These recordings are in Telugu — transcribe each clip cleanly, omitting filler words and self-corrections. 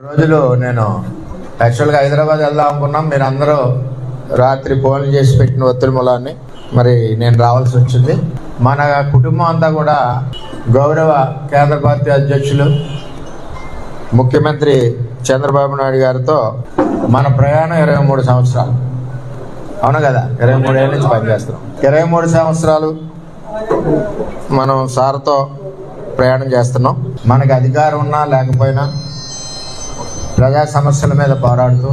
రోజులు నేను యాక్చువల్గా హైదరాబాద్ వెళ్దాం అనుకున్నాం. మీరు అందరూ రాత్రి ఫోన్లు చేసి పెట్టిన ఒత్తిడి మూలాన్ని మరి నేను రావాల్సి వచ్చింది. మన కుటుంబం అంతా కూడా గౌరవ కేంద్ర పార్టీ అధ్యక్షులు ముఖ్యమంత్రి చంద్రబాబు నాయుడు గారితో మన ప్రయాణం 23 సంవత్సరాలు. అవును కదా, 23 ఏళ్ళ నుంచి పనిచేస్తున్నాం. 23 సంవత్సరాలు మనం సార్తో ప్రయాణం చేస్తున్నాం. మనకు అధికారం ఉన్నా లేకపోయినా ప్రజా సమస్యల మీద పోరాడుతూ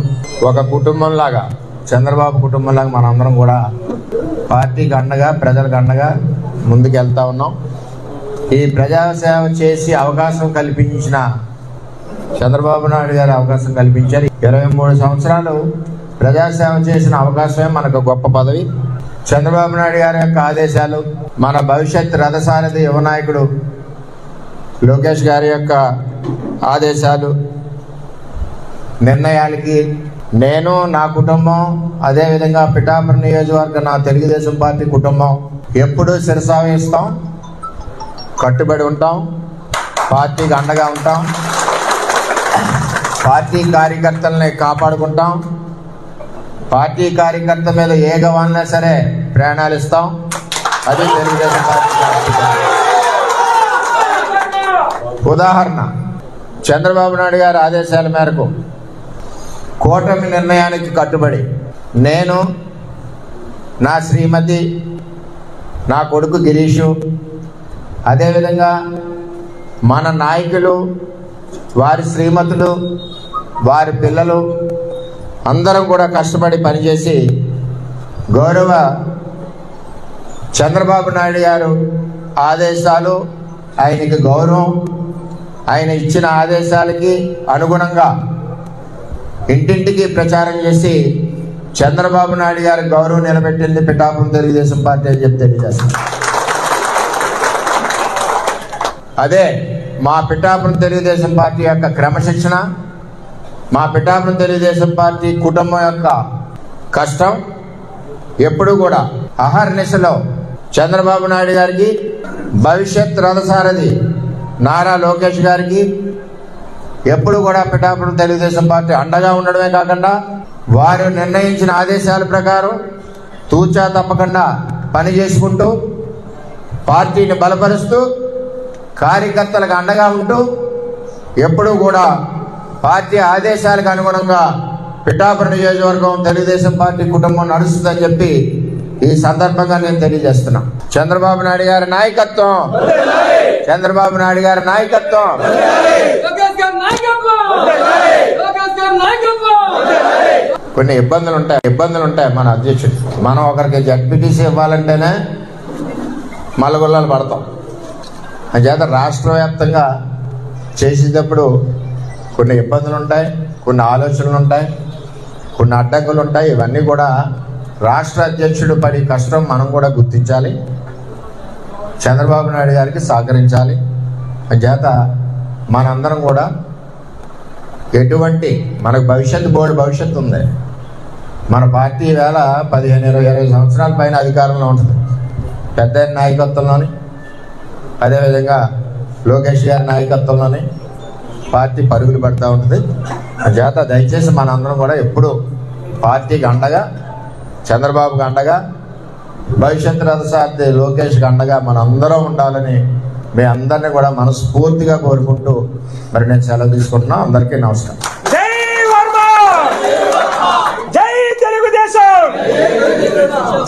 ఒక కుటుంబంలాగా, చంద్రబాబు కుటుంబంలాగా మనందరం కూడా పార్టీకి అండగా, ప్రజలకు అండగా ముందుకెళ్తా ఉన్నాం. ఈ ప్రజాసేవ చేసి అవకాశం కల్పించిన చంద్రబాబు నాయుడు గారు అవకాశం కల్పించారు. 23 సంవత్సరాలు ప్రజాసేవ చేసిన అవకాశమే మనకు గొప్ప పదవి. చంద్రబాబు నాయుడు గారి యొక్క ఆదేశాలు, మన భవిష్యత్ రథసారథి యువ నాయకుడు లోకేష్ గారి యొక్క ఆదేశాలు, నిర్ణయాలకి నేను, నా కుటుంబం, అదేవిధంగా పిఠాపురం నియోజకవర్గ నా తెలుగుదేశం పార్టీ కుటుంబం ఎప్పుడూ శిరసావహిస్తాం, కట్టుబడి ఉంటాం, పార్టీకి అండగా ఉంటాం, పార్టీ కార్యకర్తల్ని కాపాడుకుంటాం, పార్టీ కార్యకర్త మీద ఏ గవాలన్నా సరే ప్రాణాలు ఇస్తాం. అది తెలుగుదేశం పార్టీ. ఉదాహరణ, చంద్రబాబు నాయుడు గారి ఆదేశాల మేరకు కూటమి నిర్ణయానికి కట్టుబడి నేను, నా శ్రీమతి, నా కొడుకు గిరీషు, అదేవిధంగా మన నాయకులు, వారి శ్రీమతులు, వారి పిల్లలు అందరం కూడా కష్టపడి పనిచేసి గౌరవ చంద్రబాబు నాయుడు గారు ఆదేశాలు, ఆయనకి గౌరవం, ఆయన ఇచ్చిన ఆదేశాలకి అనుగుణంగా ఇంటింటికి ప్రచారం చేసి చంద్రబాబు నాయుడు గారి గౌరవం నిలబెట్టింది పిఠాపురం తెలుగుదేశం పార్టీ అని చెప్పి తెలియజేస్తాం. అదే మా పిఠాపురం తెలుగుదేశం పార్టీ యొక్క క్రమశిక్షణ, మా పిఠాపురం తెలుగుదేశం పార్టీ కుటుంబం యొక్క కష్టం. ఎప్పుడు కూడా అహర్నిశలో చంద్రబాబు నాయుడు గారికి, భవిష్యత్ రథసారథి నారా లోకేష్ గారికి ఎప్పుడు కూడా పిఠాపురం తెలుగుదేశం పార్టీ అండగా ఉండడమే కాకుండా వారు నిర్ణయించిన ఆదేశాల ప్రకారం తూచా తప్పకుండా పని చేసుకుంటూ, పార్టీని బలపరుస్తూ, కార్యకర్తలకు అండగా ఉంటూ ఎప్పుడూ కూడా పార్టీ ఆదేశాలకు అనుగుణంగా పిఠాపురం నియోజకవర్గం తెలుగుదేశం పార్టీ కుటుంబం నడుస్తుందని చెప్పి ఈ సందర్భంగా నేను తెలియజేస్తున్నా. చంద్రబాబు నాయుడు గారి నాయకత్వం, చంద్రబాబు నాయుడు గారి నాయకత్వం. కొన్ని ఇబ్బందులు ఉంటాయి మన అధ్యక్షుడు. మనం ఒకరికి జడ్పీటీసీ ఇవ్వాలంటేనే మల్లగొల్లాలు పడతాం. అంచేత రాష్ట్ర వ్యాప్తంగా చేసేటప్పుడు కొన్ని ఇబ్బందులు ఉంటాయి, కొన్ని ఆలోచనలు ఉంటాయి, కొన్ని అడ్డంకులు ఉంటాయి. ఇవన్నీ కూడా రాష్ట్ర అధ్యక్షుడు పడి కష్టం మనం కూడా గుర్తించాలి, చంద్రబాబు నాయుడు గారికి సహకరించాలి. అంచేత మనందరం కూడా ఎటువంటి మనకు బోర్డు భవిష్యత్తు ఉంది. మన పార్టీ వేళ 15-20 సంవత్సరాల పైన అధికారంలో ఉంటుంది. పెద్ద నాయకత్వంలోని, అదేవిధంగా లోకేష్ గారి నాయకత్వంలోని పార్టీ పరుగులు పడుతూ ఉంటుంది. చేత దయచేసి మనందరం కూడా ఎప్పుడు పార్టీకి అండగా, చంద్రబాబుకి అండగా, భవిష్యత్ రథసారథి లోకేష్కి అండగా మనందరం ఉండాలని మీ అందరినీ కూడా మనస్ఫూర్తిగా కోరుకుంటూ మరి నేను సెలవు తీసుకుంటున్నాను. అందరికీ నమస్కారం. జై వర్మ, జై తెలుగుదేశం,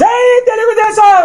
జై తెలుగుదేశం.